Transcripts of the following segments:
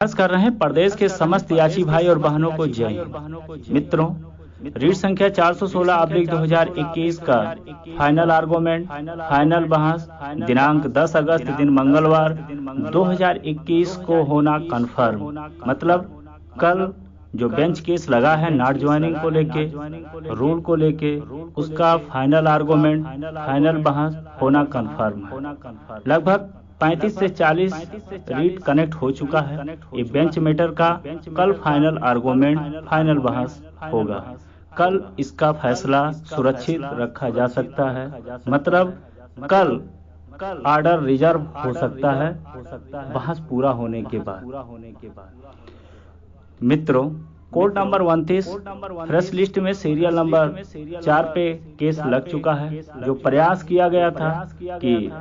प्रयास कर रहे हैं प्रदेश के समस्त याची भाई और बहनों को जय हिंद। मित्रों, रीट संख्या 416/2021 का फाइनल आर्गूमेंट, फाइनल बहस दिनांक 10 अगस्त दिन मंगलवार 2021 को होना कन्फर्म। मतलब कल जो बेंच केस लगा है नॉट ज्वाइनिंग को लेके, रूल को लेके, उसका फाइनल आर्गूमेंट, फाइनल बहस होना कन्फर्म है। लगभग 35 से 40 रीट कनेक्ट हो चुका है। ये बेंच मैटर का कल फाइनल आर्गूमेंट, फाइनल बहस होगा। कल इसका फैसला सुरक्षित रखा जा सकता है। मतलब कल ऑर्डर रिजर्व हो सकता है बहस पूरा होने के बाद। मित्रों, कोर्ट नंबर 29 फ्रेश लिस्ट में सीरियल नंबर 4 पे केस लग चुका है। जो प्रयास किया गया था कि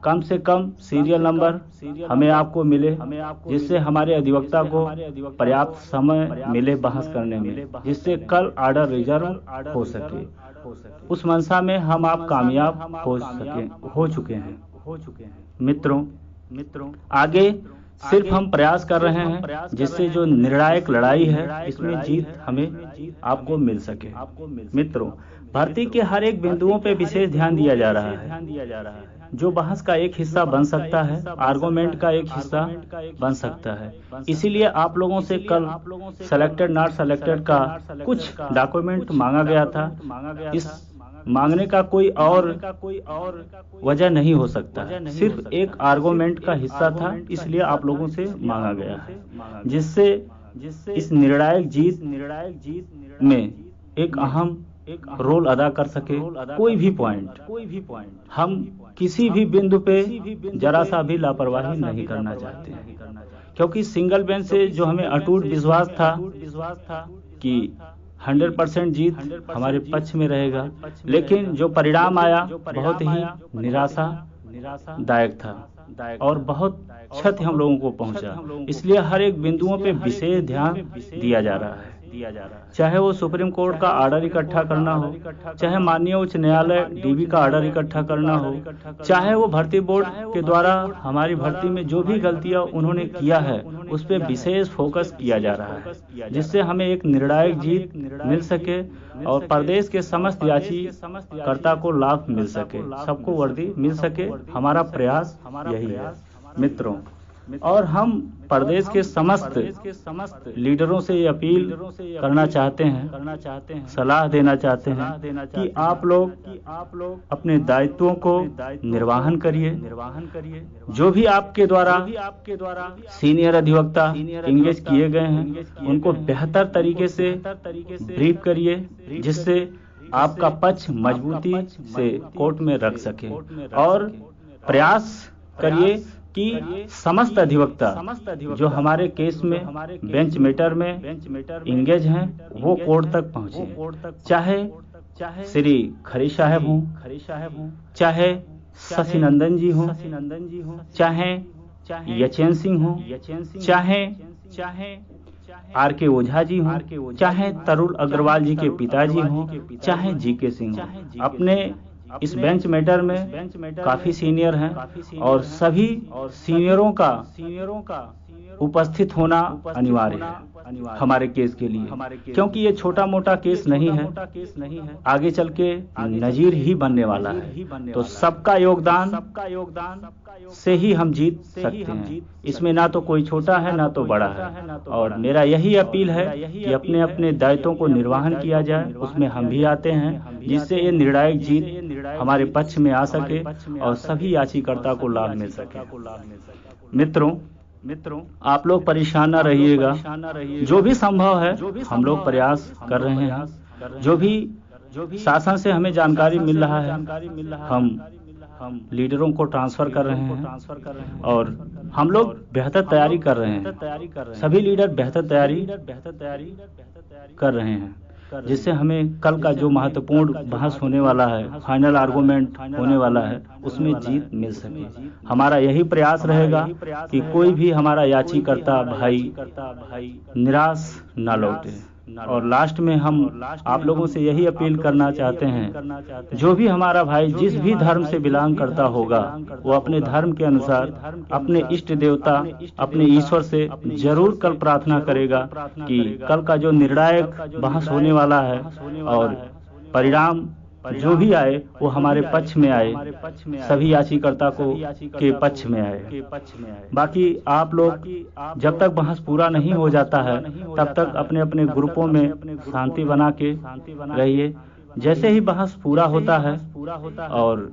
कम से कम सीरियल नंबर हमें आपको मिले, जिससे हमारे अधिवक्ता को पर्याप्त समय मिले बहस करने में, जिससे कल ऑर्डर रिजर्व हो सके। उस मंशा में हम आप कामयाब हो चुके हैं। मित्रों, आगे सिर्फ हम प्रयास कर रहे हैं जिससे जो निर्णायक लड़ाई है इसमें जीत हमें आपको मिल सके। मित्रों, भर्ती के हर एक बिंदुओं पे विशेष ध्यान दिया जा रहा है। जो बहस का एक हिस्सा बन सकता है, आर्गूमेंट का एक हिस्सा बन सकता है। इसीलिए आप लोगों से कल सेलेक्टेड नॉट सेलेक्टेड का कुछ डॉक्यूमेंट मांगा गया था। इस मांगने का कोई और वजह नहीं हो सकता, सिर्फ एक आर्गूमेंट का हिस्सा था, इसलिए आप लोगों से मांगा गया है, जिससे इस निर्णायक जीत में एक अहम रोल अदा कर सके। कोई भी पॉइंट हम किसी भी बिंदु पे जरा सा भी लापरवाही नहीं करना चाहते हैं, क्योंकि सिंगल बेंच से जो हमें अटूट विश्वास था कि 100% जीत हमारे पक्ष में रहेगा, लेकिन जो परिणाम आया बहुत ही निराशादायक था और बहुत क्षति हम लोगों को पहुंचा। इसलिए हर एक बिंदुओं पे विशेष ध्यान दिया जा रहा है। चाहे वो सुप्रीम कोर्ट का ऑर्डर इकट्ठा करना हो, चाहे माननीय उच्च न्यायालय डीबी का ऑर्डर इकट्ठा करना हो, चाहे वो भर्ती बोर्ड के द्वारा हमारी भर्ती में जो भी गलतियां उन्होंने किया है उस पर विशेष फोकस किया जा रहा है, जिससे हमें एक निर्णायक जीत मिल सके और प्रदेश के समस्त याचिकर्ता को लाभ मिल सके, सबको वर्दी मिल सके। हमारा प्रयास यही है मित्रों। और हम प्रदेश के समस्त लीडरों से ये अपील करना चाहते हैं, सलाह देना चाहते हैं कि आप लोग अपने दायित्वों को निर्वहन करिए। जो भी आपके द्वारा सीनियर अधिवक्ता इंगेज किए गए हैं उनको बेहतर तरीके से ब्रीफ करिए, जिससे आपका पक्ष मजबूती से कोर्ट में रख सके। और प्रयास करिए कि समस्त अधिवक्ता जो हमारे केस में बेंच मैटर में इंगेज हैं वो कोर्ट तक पहुंचे, चाहे श्री खरी साहब हों, चाहे शशि नंदन जी हों, चाहे यचेन सिंह हों, चाहे आर.के. ओझा जी हों, चाहे तरुण अग्रवाल जी के पिताजी हों, चाहे जी.के. सिंह हों। अपने इस बेंच मैटर में काफी सीनियर हैं और सभी सीनियरों का उपस्थित होना अनिवार्य है हमारे केस के लिए, क्योंकि ये छोटा मोटा केस नहीं है, आगे चल के नजीर ही बनने वाला है। तो सबका योगदान से ही हम जीत सकते हैं। इसमें ना तो कोई छोटा है ना तो बड़ा है। और मेरा यही अपील है कि अपने अपने दायित्वों को निर्वहन किया जाए, उसमें हम भी आते हैं, जिससे ये निर्णायक जीत हमारे पक्ष में आ सके और सभी याचिकर्ता को लाभ मिल सके। मित्रों, आप लोग परेशान ना रहिएगा। जो भी संभव है हम लोग प्रयास कर रहे हैं। जो भी शासन से हमें जानकारी मिल रहा है हम लीडरों को ट्रांसफर कर रहे हैं और हम लोग बेहतर तैयारी कर रहे हैं। सभी लीडर बेहतर तैयारी कर रहे हैं, जिससे हमें कल का जो महत्वपूर्ण बहस होने वाला है, फाइनल आर्गूमेंट होने वाला है, उसमें जीत मिल सके। हमारा यही प्रयास रहेगा कि कोई भी हमारा याचिकर्ता भाई निराश ना लौटे। और लास्ट में हम आप लोगों से यही अपील करना चाहते हैं, जो भी हमारा भाई जिस भी धर्म से बिलोंग करता होगा वो अपने धर्म के अनुसार अपने इष्ट देवता अपने ईश्वर से जरूर कल प्रार्थना करेगा कि कल का जो निर्णायक बहस होने वाला है और परिणाम जो भी आए वो हमारे पक्ष में आए, सभी याचिकर्ता को के पक्ष में आए। बाकी आप लोग जब तक बहस पूरा नहीं हो जाता है तब तक अपने अपने ग्रुपों में शांति बना के रहिए। जैसे ही बहस पूरा होता है और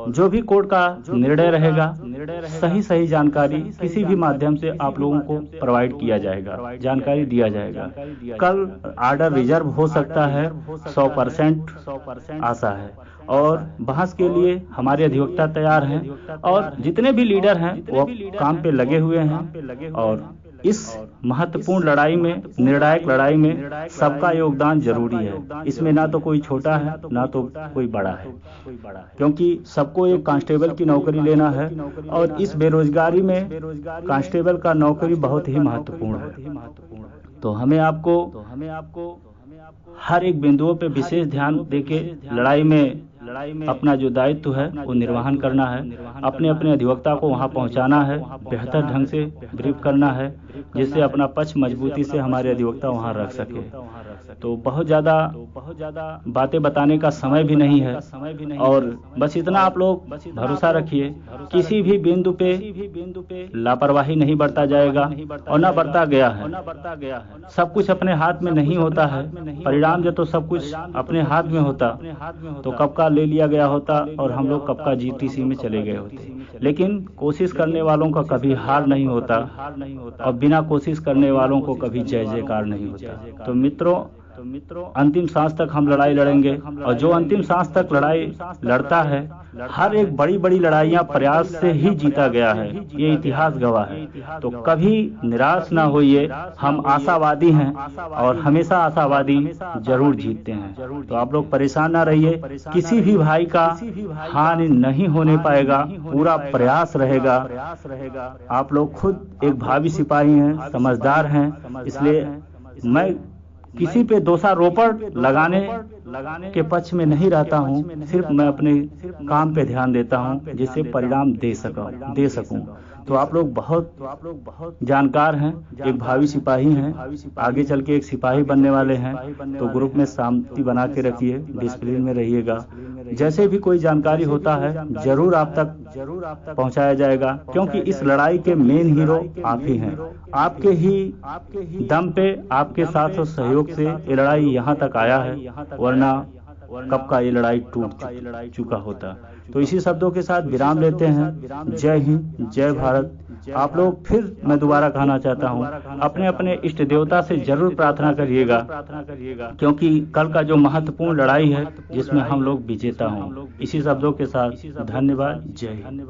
जो भी कोर्ट का निर्णय रहेगा, सही सही जानकारी किसी भी माध्यम से आप लोगों को प्रोवाइड किया जाएगा, जानकारी दिया जाएगा। कल आर्डर रिजर्व हो सकता है, 100% आशा है और बहस के लिए हमारे अधिवक्ता तैयार हैं और जितने भी लीडर हैं वो काम पे लगे हुए हैं। और इस महत्वपूर्ण लड़ाई में, निर्णायक लड़ाई में सबका योगदान जरूरी है। इसमें ना तो कोई छोटा है ना तो कोई बड़ा है, क्योंकि सबको एक कांस्टेबल की नौकरी लेना है और इस बेरोजगारी में कांस्टेबल का नौकरी बहुत ही महत्वपूर्ण है। तो हमें आपको हर एक बिंदुओं पे विशेष ध्यान देके लड़ाई में अपना जो दायित्व है वो निर्वहन करना है। अपने अपने अधिवक्ता को वहां पहुंचाना है, बेहतर ढंग से ब्रीफ करना है, जिससे अपना पक्ष मजबूती से हमारे अधिवक्ता वहां रख सके। तो बहुत ज्यादा बातें बताने का समय भी नहीं है और बस इतना आप लोग भरोसा रखिए, किसी भी बिंदु पे लापरवाही नहीं बरता जाएगा और न बरता गया है। सब कुछ अपने हाथ में नहीं होता है, परिणाम जो तो सब कुछ अपने हाथ में होता तो कब का ले लिया गया होता और हम लोग कब का जीटीसी में चले गए होते। लेकिन कोशिश करने वालों का कभी हार नहीं होता और बिना कोशिश करने वालों को कभी जय जयकार नहीं होता। तो मित्रों अंतिम सांस तक हम लड़ाई लड़ेंगे और जो अंतिम सांस तक लड़ाई लड़ता है, हर एक बड़ी बड़ी लड़ाइयां प्रयास से ही जीता गया है, ये इतिहास गवाह है। तो कभी निराश ना होइए, हम आशावादी हैं और हमेशा आशावादी जरूर जीतते हैं। तो आप लोग परेशान ना रहिए, किसी भी भाई का हानि नहीं होने पाएगा, पूरा प्रयास रहेगा। आप लोग खुद एक भावी सिपाही हैं, समझदार हैं, इसलिए मैं किसी पे दोषारोपण लगाने के पक्ष में नहीं रहता हूँ, सिर्फ मैं अपने काम पे ध्यान देता हूँ जिससे परिणाम दे सकूं। तो आप लोग बहुत जानकार हैं, एक भावी सिपाही हैं, आगे चल के एक सिपाही बनने वाले हैं। तो ग्रुप में शांति बना के रखिए, डिसिप्लिन में रहिएगा। जैसे भी कोई जानकारी होता है जरूर आप तक पहुंचाया जाएगा, क्योंकि इस लड़ाई के मेन हीरो आप ही हैं। आपके ही दम पे, आपके साथ और सहयोग से ये लड़ाई यहाँ तक आया है, वरना कब का ये लड़ाई टूट चुका होता। तो इसी शब्दों के साथ विराम लेते हैं। जय हिंद, जय भारत। आप लोग फिर मैं दोबारा कहना चाहता हूँ, अपने अपने इष्ट देवता से जरूर प्रार्थना करिएगा, क्योंकि कल का जो महत्वपूर्ण लड़ाई है जिसमें हम लोग विजेता हों। इसी शब्दों के साथ धन्यवाद, जय हिंद।